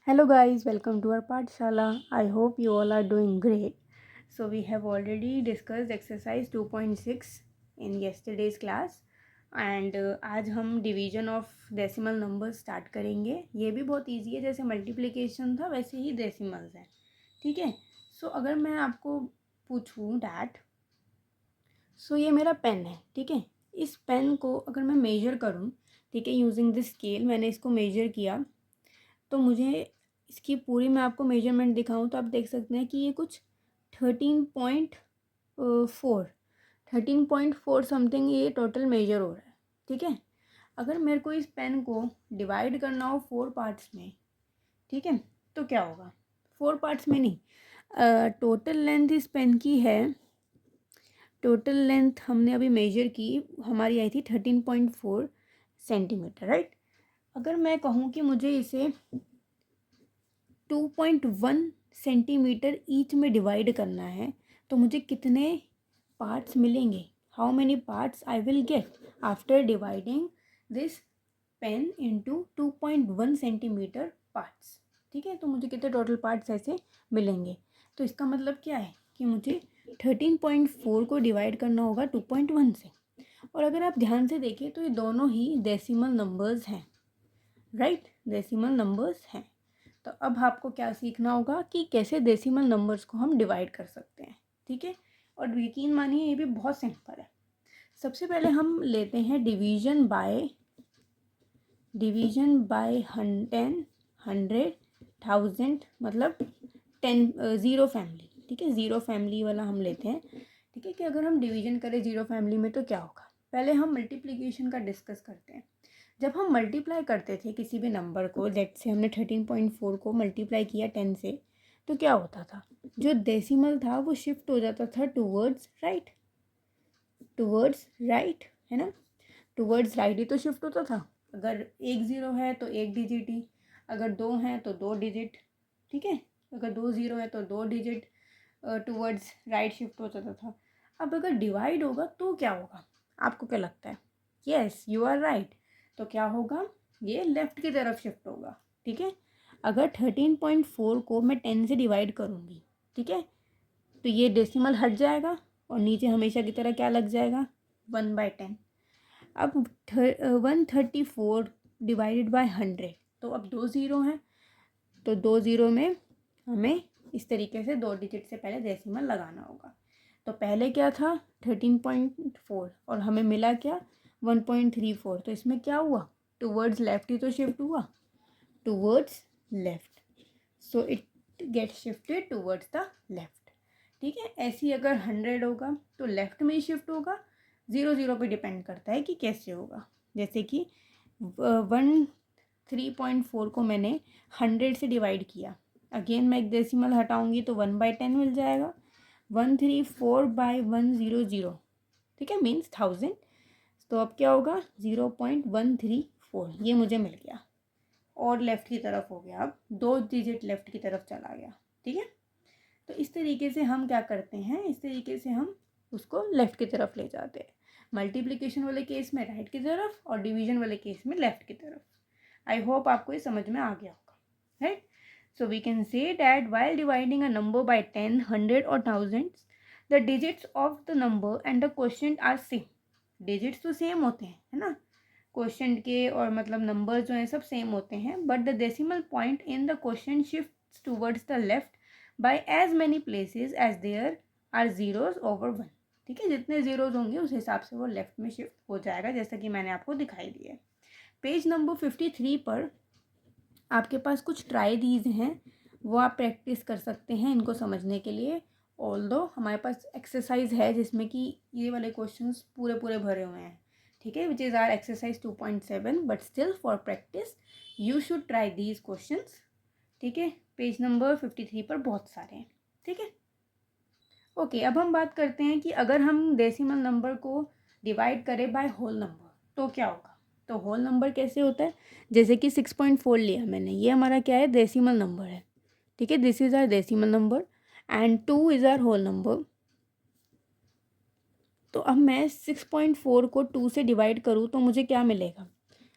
Hello guys, welcome to our Pathshala. I hope you all are doing great. So we have already discussed exercise 2.6 in yesterday's class and आज हम division of decimal numbers start करेंगे. ये भी बहुत easy है, जैसे multiplication था वैसे ही decimals है. ठीक है. So अगर मैं आपको पूछूँ that, so ये मेरा पेन है. ठीक है. इस पेन को अगर मैं मेजर करूँ, ठीक है, यूजिंग दिस स्केल मैंने इसको मेजर किया, तो मुझे इसकी पूरी मैं आपको मेजरमेंट दिखाऊं तो आप देख सकते हैं कि ये कुछ 13.4 समथिंग ये टोटल मेजर हो रहा है. ठीक है. अगर मेरे को इस पेन को डिवाइड करना हो 4 पार्ट्स में, ठीक है, तो क्या होगा? 4 पार्ट्स में नहीं, टोटल लेंथ इस पेन की है, टोटल लेंथ हमने अभी मेजर की, हमारी आई थी 13.4 सेंटीमीटर, राइट. अगर मैं कहूँ कि मुझे इसे 2.1 सेंटीमीटर ईच में डिवाइड करना है, तो मुझे कितने पार्ट्स मिलेंगे? How many parts I will get after dividing this pen into 2.1 centimetre parts. ठीक है. तो मुझे कितने टोटल पार्ट्स ऐसे मिलेंगे? तो इसका मतलब क्या है कि मुझे 13.4 को डिवाइड करना होगा 2.1 से. और अगर आप ध्यान से देखें तो ये दोनों ही डेसिमल नंबर्स हैं, राइट. डेसिमल नंबर्स हैं. तो अब आपको क्या सीखना होगा कि कैसे डेसिमल नंबर्स को हम डिवाइड कर सकते हैं. ठीक है. और यकीन मानिए ये भी बहुत सिंपल है. सबसे पहले हम लेते हैं डिवीजन बाय 10, 100, 1000, मतलब 10 ज़ीरो फैमिली. ठीक है. ज़ीरो फैमिली वाला हम लेते हैं. ठीक है. कि अगर हम डिवीजन करें ज़ीरो फैमिली में तो क्या होगा? पहले हम मल्टीप्लिकेशन का डिस्कस करते हैं. जब हम मल्टीप्लाई करते थे किसी भी नंबर को, लेट से हमने 13.4 को मल्टीप्लाई किया 10 से, तो क्या होता था? जो डेसिमल था वो शिफ्ट हो जाता था टूवर्ड्स राइट, टूवर्ड्स राइट, है ना. टूवर्ड्स राइट ही तो शिफ्ट होता था. अगर एक ज़ीरो है तो एक डिजिट ही, अगर दो हैं तो दो डिजिट. ठीक है. अगर दो ज़ीरो है तो दो डिजिट टूवर्ड्स राइट शिफ्ट हो जाता था. अब अगर डिवाइड होगा तो क्या होगा? आपको क्या लगता है? Yes, you are right. तो क्या होगा? ये लेफ़्ट की तरफ शिफ्ट होगा. ठीक है. अगर 13.4 को मैं 10 से डिवाइड करूँगी, ठीक है, तो ये डेसिमल हट जाएगा और नीचे हमेशा की तरह क्या लग जाएगा? 1/10. अब 134 डिवाइडेड बाय 100, तो अब दो ज़ीरो हैं, तो दो ज़ीरो में हमें इस तरीके से दो डिजिट से पहले डेसिमल लगाना होगा. तो पहले क्या था? 13.4 और हमें मिला क्या? 1.34. तो इसमें क्या हुआ? टूवर्ड्स लेफ्ट ही तो शिफ्ट हुआ, towards left. So it get shifted towards the left. ठीक है. ऐसे ही अगर 100 होगा तो लेफ्ट में ही शिफ्ट होगा. ज़ीरो ज़ीरो पे डिपेंड करता है कि कैसे होगा. जैसे कि 13.4 को मैंने 100 से डिवाइड किया, अगेन मैं एक डेसिमल हटाऊंगी तो 1/10 मिल जाएगा. 134/100, ठीक है, मीन्स 1000. तो अब क्या होगा? 0.134 ये मुझे मिल गया और लेफ़्ट की तरफ हो गया. अब दो डिजिट लेफ़्ट की तरफ चला गया. ठीक है. तो इस तरीके से हम क्या करते हैं, इस तरीके से हम उसको लेफ़्ट की तरफ ले जाते हैं. मल्टीप्लिकेशन वाले केस में राइट की तरफ और डिवीजन वाले केस में लेफ़्ट की तरफ. आई होप आपको ये समझ में आ गया होगा, right. So we can say that while dividing a number by 10, 100 or thousands, the digits of the number and the quotient are same. Digits तो सेम होते हैं, है ना. क्वेश्चन के और मतलब नंबर जो हैं सब सेम होते हैं, but the decimal point in the question shifts towards the left by as many places as there are zeros over 1. ठीक है. जितने ज़ीरोज़ होंगे उस हिसाब से वो लेफ्ट में शिफ्ट हो जाएगा, जैसा कि मैंने आपको दिखाई दिया है. पेज नंबर 53 पर आपके पास कुछ ट्राई दीज हैं, वो आप प्रैक्टिस कर सकते हैं इनको समझने के लिए. ऑल्दो हमारे पास एक्सरसाइज है जिसमें कि ये वाले क्वेश्चंस पूरे पूरे भरे हुए हैं. ठीक है. Which is our exercise 2.7, but still for practice you should try these questions. ठीक है. पेज नंबर 53 पर बहुत सारे हैं. ठीक है. ओके. अब हम बात करते हैं कि अगर हम डेसिमल नंबर को डिवाइड करें बाय होल नंबर तो क्या होगा. तो होल नंबर कैसे होता है? जैसे कि 6.4 लिया मैंने, ये हमारा क्या है? डेसिमल नंबर है. ठीक है. This is our decimal number and 2 is our whole number. तो अब मैं 6.4 को 2 से डिवाइड करूँ तो मुझे क्या मिलेगा?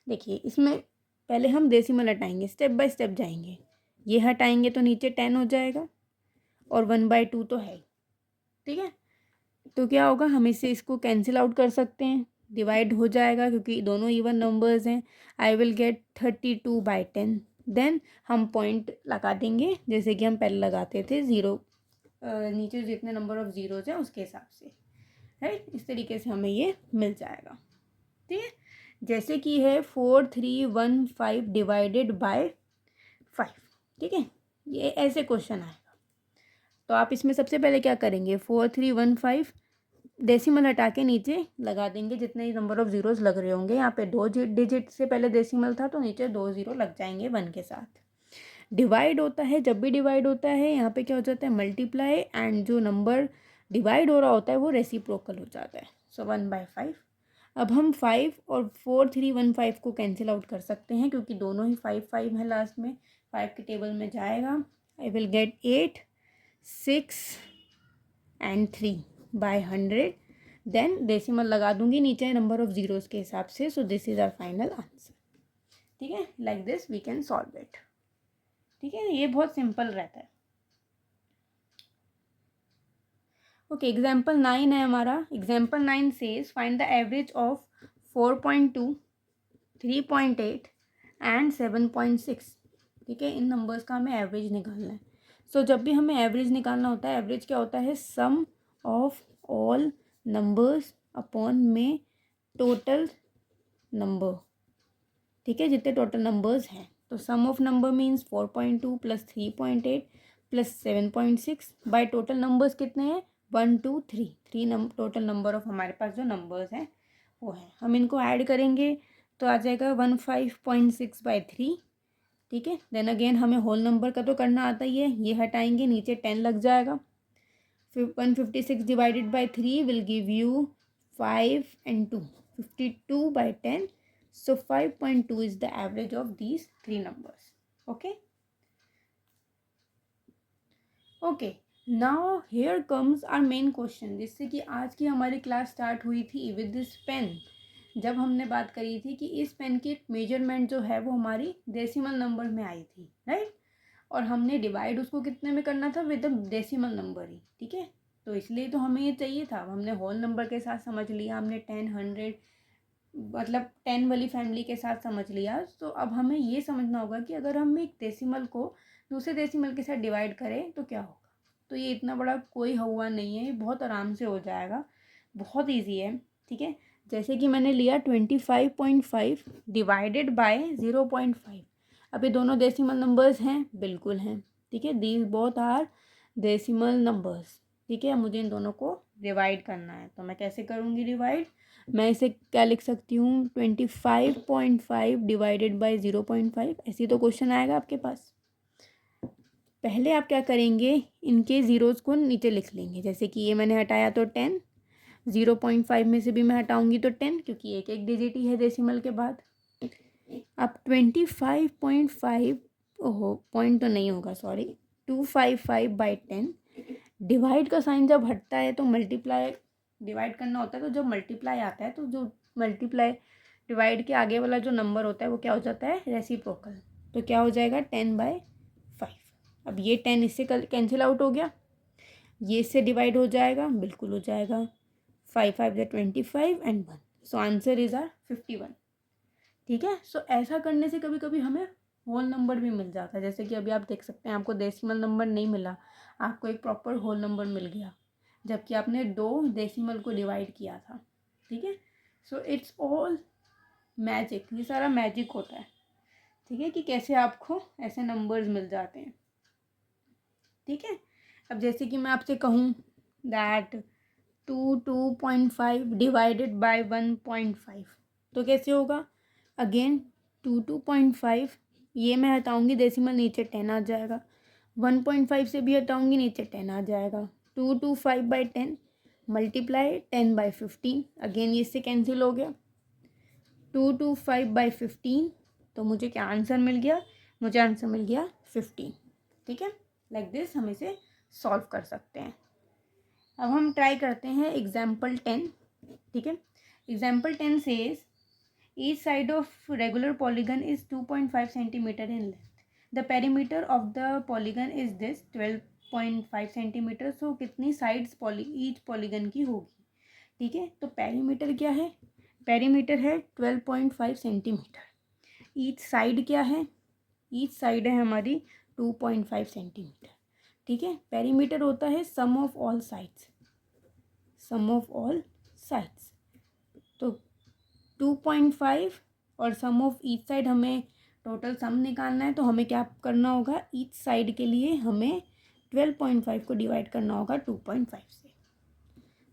देखिए, इसमें पहले हम डेसिमल हटाएंगे, स्टेप बाय स्टेप जाएंगे. ये हटाएंगे तो नीचे 10 हो जाएगा और 1/2 तो है, ठीक है। तो क्या होगा, हम इससे इसको कैंसिल आउट कर सकते हैं, डिवाइड हो जाएगा क्योंकि दोनों इवन नंबर्स हैं। आई विल गेट 32/10। देन हम पॉइंट लगा देंगे जैसे कि हम पहले लगाते थे, ज़ीरो नीचे जितने नंबर ऑफ ज़ीरोज़ हैं उसके हिसाब से, राइट। इस तरीके से हमें ये मिल जाएगा, ठीक है। जैसे कि है 4315 डिवाइडेड बाय 5, ठीक है। ये ऐसे क्वेश्चन आएगा। तो आप इसमें सबसे पहले क्या करेंगे, 4315 डेसिमल हटा के नीचे लगा देंगे जितने नंबर ऑफ ज़ीरोज़ लग रहे होंगे। यहाँ पे 2 डिजिट से पहले डेसिमल था तो नीचे 2 ज़ीरो लग जाएंगे 1 के साथ। डिवाइड होता है, जब भी डिवाइड होता है यहाँ पे क्या हो जाता है, मल्टीप्लाई, एंड जो नंबर डिवाइड हो रहा होता है वो रेसिप्रोकल हो जाता है। सो 1/5। अब हम 5 और 4315 को कैंसिल आउट कर सकते हैं क्योंकि दोनों ही 5 है लास्ट में, 5 के टेबल में जाएगा। I will get 8, 6 and 3/100। Then decimal लगा दूंगी नीचे नंबर ऑफ ज़ीरोज़ के हिसाब से। So this is our final answer, ठीक है। Like this we can solve it, ठीक है। ये बहुत सिंपल रहता है। ओके, एग्जाम्पल 9 है हमारा। Example 9 says find the average of 4.2, 3.8 and 7.6, ठीक है। इन नंबर्स का हमें एवरेज निकालना है। सो जब भी हमें एवरेज निकालना होता है, एवरेज क्या होता है, sum of all numbers upon में टोटल नंबर, ठीक है, जितने टोटल नंबर्स हैं। तो sum of number means 4.2 plus 3.8 plus 7.6 by total numbers कितने हैं, 1 2 3, टोटल नंबर ऑफ हमारे पास जो नंबर्स हैं वो है। हम इनको ऐड करेंगे तो आ जाएगा 15.6/3, ठीक है। देन अगेन हमें होल नंबर का तो करना आता ही है, ये हटाएंगे नीचे 10 लग जाएगा। फिर 156 divided by 3 will give you 5 and 2, 52/10. So 5.2 is the average of these three numbers. Okay. Okay. Now here comes our main question, जिससे कि आज की हमारी क्लास स्टार्ट हुई थी with this pen। जब हमने बात करी थी कि इस पेन की मेजरमेंट जो है वो हमारी डेसिमल नंबर में आई थी, राइट। और हमने डिवाइड उसको कितने में करना था, विद द डेसिमल नंबर ही, ठीक है। तो इसलिए तो हमें ये चाहिए था। हमने होल नंबर के साथ समझ लिया, हमने 10, 100 मतलब 10 वाली फैमिली के साथ समझ लिया। तो अब हमें ये समझना होगा कि अगर हम एक डेसिमल को दूसरे डेसिमल के साथ डिवाइड करें तो क्या होगा। तो ये इतना बड़ा कोई हुआ नहीं है, ये बहुत आराम से हो जाएगा, बहुत ईजी है, ठीक है। जैसे कि मैंने लिया 25.5 डिवाइडेड बाय 0.5। अब ये दोनों डेसिमल नंबर्स हैं, बिल्कुल हैं, ठीक है। These both are decimal numbers, ठीक है। मुझे इन दोनों को डिवाइड करना है, तो मैं कैसे करूँगी डिवाइड, मैं इसे क्या लिख सकती हूँ, 25.5 डिवाइडेड बाई 0.5, ऐसी तो क्वेश्चन आएगा आपके पास। पहले आप क्या करेंगे, इनके ज़ीरोज़ को नीचे लिख लेंगे। जैसे कि ये मैंने हटाया तो 10, 0.5 में से भी मैं हटाऊँगी तो 10, क्योंकि एक एक डिजिट ही है डेसिमल के बाद। अब 25.5, ओहो पॉइंट तो नहीं होगा, सॉरी, 255/10। डिवाइड का साइन जब हटता है तो मल्टीप्लाई, डिवाइड करना होता है तो जब मल्टीप्लाई आता है तो जो मल्टीप्लाई डिवाइड के आगे वाला जो नंबर होता है वो क्या हो जाता है, रेसिप्रोकल। तो क्या हो जाएगा 10/5। अब ये 10 इससे कैंसिल आउट हो गया, ये इससे डिवाइड हो जाएगा, बिल्कुल हो जाएगा, 5 5 25 and 1। So answer is our 51, ठीक है। सो ऐसा करने से कभी कभी हमें होल नंबर भी मिल जाता है। जैसे कि अभी आप देख सकते हैं, आपको डेसिमल नंबर नहीं मिला, आपको एक प्रॉपर होल नंबर मिल गया, जबकि आपने 2 डेसिमल को डिवाइड किया था, ठीक है। सो इट्स ऑल मैजिक, ये सारा मैजिक होता है, ठीक है, कि कैसे आपको ऐसे नंबर्स मिल जाते हैं, ठीक है। अब जैसे कि मैं आपसे कहूँ दैट 2.5 डिवाइडेड बाय 1.5, तो कैसे होगा, अगेन 2.5, ये मैं हटाऊँगी डेसिमल, नीचे 10 आ जाएगा। 1.5 से भी हटाऊँगी, नीचे 10 आ जाएगा। 225/10 मल्टीप्लाई 10/15, अगेन ये इससे कैंसिल हो गया। 225/15, तो मुझे क्या आंसर मिल गया, मुझे आंसर मिल गया 15, ठीक है। लाइक दिस हम इसे सॉल्व कर सकते हैं। अब हम ट्राई करते हैं एग्जाम्पल 10, ठीक है। Example 10 says each side of regular polygon is 2.5 centimetre in length. The perimeter of the polygon is this 12.5 centimetre. So कितनी साइड्स ईच पॉलीगन की होगी, ठीक है। तो पेरीमीटर क्या है, पेरीमीटर है 12.5 सेंटीमीटर। ईच साइड क्या है, ईच साइड है हमारी 2.5 सेंटीमीटर, ठीक है। पेरीमीटर होता है sum of all sides, sum of all sides. तो 2.5 और सम ऑफ ईच साइड, हमें टोटल सम निकालना है, तो हमें क्या करना होगा, ईच साइड के लिए हमें 12.5 को डिवाइड करना होगा 2.5 से।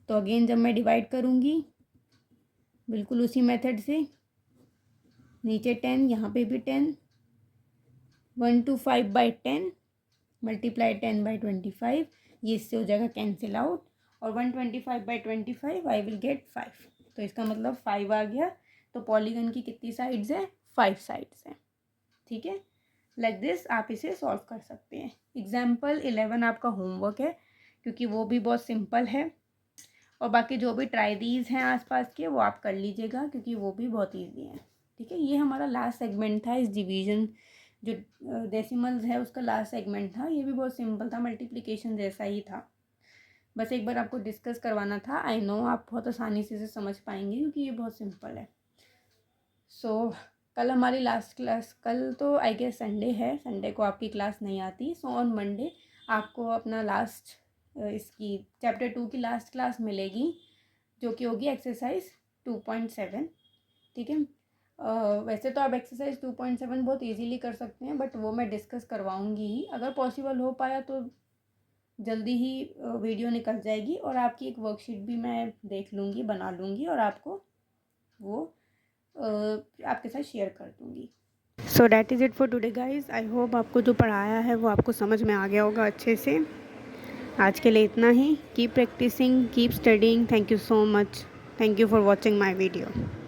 तो अगेन जब मैं डिवाइड करूँगी बिल्कुल उसी मेथड से, नीचे 10, यहाँ पे भी 10, 1 to 5 by 10 मल्टीप्लाई 10 by 25, ये इससे हो जाएगा कैंसिल आउट, और 125 by 25 आई विल गेट 5। तो इसका मतलब 5 आ गया। तो पॉलीगन की कितनी साइड्स है, 5 साइड्स हैं, ठीक है। लाइक दिस आप इसे सॉल्व कर सकते हैं। एग्जाम्पल 11 आपका होमवर्क है, क्योंकि वो भी बहुत सिंपल है, और बाकी जो भी ट्राइडीज हैं आसपास के वो आप कर लीजिएगा, क्योंकि वो भी बहुत ईजी हैं, ठीक है। ये हमारा लास्ट सेगमेंट था, इस डिवीजन जो डेसिमल्स है उसका लास्ट सेगमेंट था। ये भी बहुत सिंपल था, मल्टीप्लिकेशन जैसा ही था, बस एक बार आपको डिस्कस करवाना था। आई नो आप बहुत आसानी से इसे समझ पाएंगे, क्योंकि ये बहुत सिंपल है। सो कल हमारी लास्ट क्लास, कल तो आई गेस संडे है, संडे को आपकी क्लास नहीं आती। सो ऑन मंडे आपको अपना लास्ट इसकी चैप्टर 2 की लास्ट क्लास मिलेगी, जो कि होगी एक्सरसाइज 2.7, ठीक है। वैसे तो आप एक्सरसाइज 2.7 बहुत इजीली कर सकते हैं, बट वो मैं डिस्कस करवाऊंगी ही। अगर पॉसिबल हो पाया तो जल्दी ही वीडियो निकल जाएगी, और आपकी एक वर्कशीट भी मैं देख लूँगी, बना लूँगी, और आपको वो आपके साथ शेयर कर दूँगी। So that is it for today guys. I hope आपको जो पढ़ाया है वो आपको समझ में आ गया होगा अच्छे से। आज के लिए इतना ही। Keep practising, keep studying. Thank you so much. Thank you for watching my video.